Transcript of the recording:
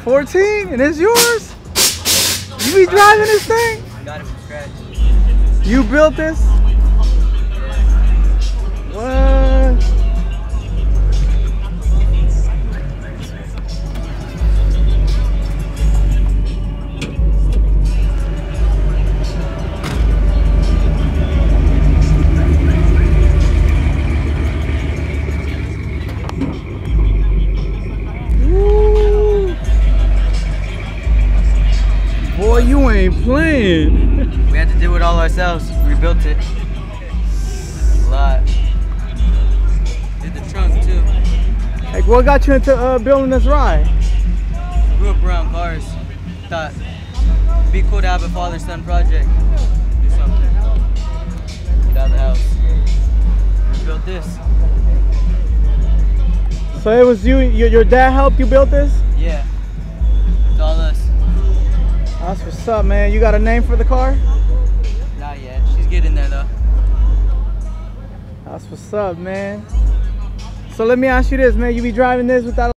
14? And it's yours? You be driving this thing? Got it from scratch. You built this? What? Boy, you ain't playing. We had to do it all ourselves. We rebuilt it. A lot. Did the trunk too. Like, what got you into building this ride? Grew up around cars. Thought it'd be cool to have a father-son project. Do something. Get out of the house. We built this. So it was you, your dad helped you build this? Yeah. It's all us. That's what's up, man. You got a name for the car? Not yet. She's getting there though. That's what's up, man. So let me ask you this, man. You be driving this without